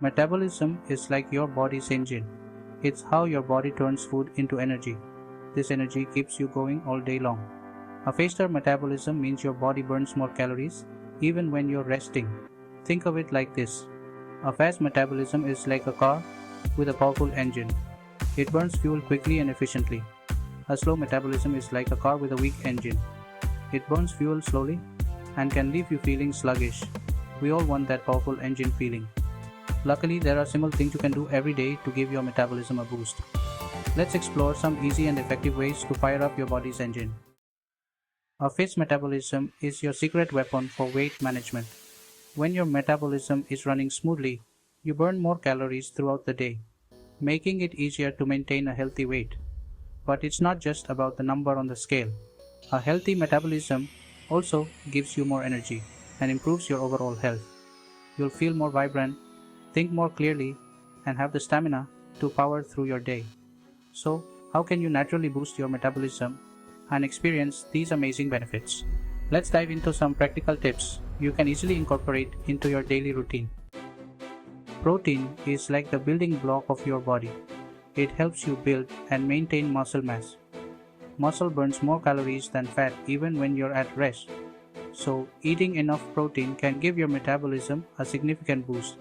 Metabolism is like your body's engine. It's how your body turns food into energy. This energy keeps you going all day long. A faster metabolism means your body burns more calories even when you're resting. Think of it like this. A fast metabolism is like a car with a powerful engine. It burns fuel quickly and efficiently. A slow metabolism is like a car with a weak engine. It burns fuel slowly and can leave you feeling sluggish. We all want that powerful engine feeling. Luckily, there are simple things you can do every day to give your metabolism a boost. Let's explore some easy and effective ways to fire up your body's engine. A fast metabolism is your secret weapon for weight management. When your metabolism is running smoothly, you burn more calories throughout the day, making it easier to maintain a healthy weight. But it's not just about the number on the scale. A healthy metabolism also gives you more energy and improves your overall health. You'll feel more vibrant, think more clearly, and have the stamina to power through your day. So, how can you naturally boost your metabolism and experience these amazing benefits? Let's dive into some practical tips you can easily incorporate into your daily routine. Protein is like the building block of your body. It helps you build and maintain muscle mass. Muscle burns more calories than fat even when you're at rest. So, eating enough protein can give your metabolism a significant boost.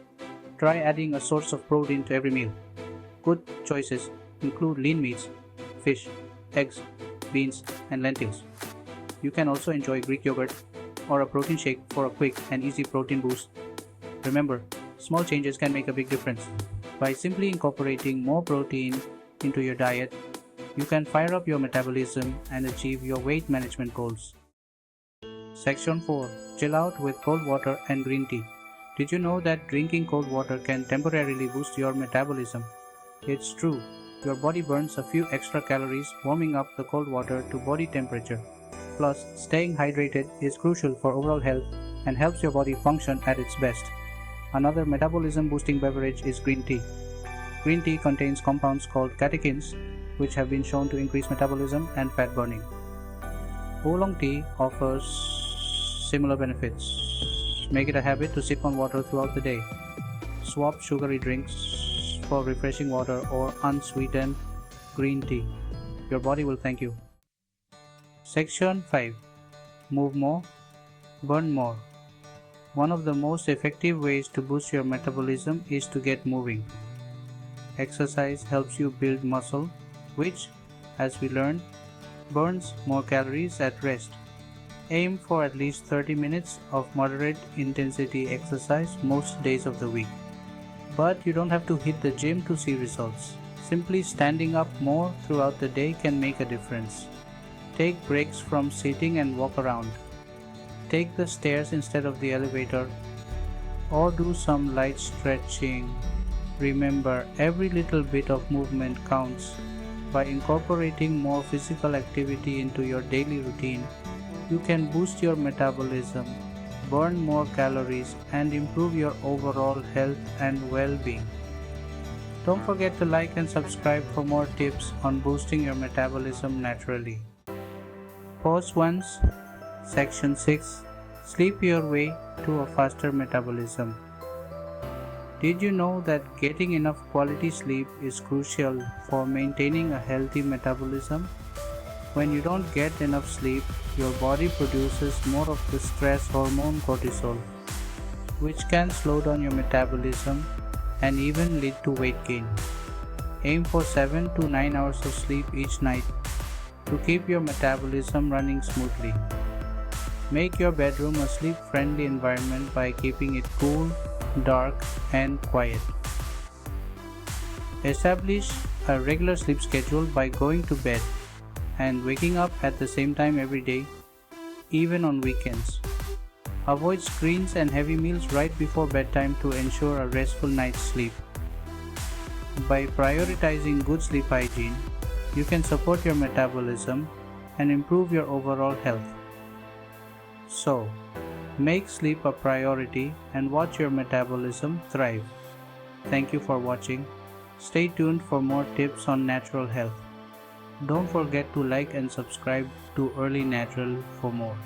Try adding a source of protein to every meal. Good choices include lean meats, fish, eggs, beans, and lentils. You can also enjoy Greek yogurt or a protein shake for a quick and easy protein boost. Remember, small changes can make a big difference. By simply incorporating more protein into your diet, you can fire up your metabolism and achieve your weight management goals. Section 4. Chill out with cold water and green tea. Did you know that drinking cold water can temporarily boost your metabolism? It's true. Your body burns a few extra calories warming up the cold water to body temperature. Plus, staying hydrated is crucial for overall health and helps your body function at its best. Another metabolism boosting beverage is green tea. Green tea contains compounds called catechins, which have been shown to increase metabolism and fat burning. Oolong tea offers similar benefits. Make it a habit to sip on water throughout the day. Swap sugary drinks for refreshing water or unsweetened green tea. Your body will thank you. Section 5. Move more, burn more. One of the most effective ways to boost your metabolism is to get moving. Exercise helps you build muscle, which, as we learned, burns more calories at rest. Aim for at least 30 minutes of moderate intensity exercise most days of the week. But you don't have to hit the gym to see results. Simply standing up more throughout the day can make a difference. Take breaks from sitting and walk around. Take the stairs instead of the elevator, or do some light stretching. Remember, every little bit of movement counts. By incorporating more physical activity into your daily routine, you can boost your metabolism, burn more calories, and improve your overall health and well-being. Don't forget to like and subscribe for more tips on boosting your metabolism naturally. Pause once. Section 6. Sleep your way to a faster metabolism. Did you know that getting enough quality sleep is crucial for maintaining a healthy metabolism? When you don't get enough sleep, your body produces more of the stress hormone cortisol, which can slow down your metabolism and even lead to weight gain. Aim for 7 to 9 hours of sleep each night to keep your metabolism running smoothly. Make your bedroom a sleep-friendly environment by keeping it cool, dark, and quiet. Establish a regular sleep schedule by going to bed and waking up at the same time every day, even on weekends. Avoid screens and heavy meals right before bedtime to ensure a restful night's sleep. By prioritizing good sleep hygiene, you can support your metabolism and improve your overall health. So, make sleep a priority and watch your metabolism thrive. Thank you for watching. Stay tuned for more tips on natural health. Don't forget to like and subscribe to Early Natural for more.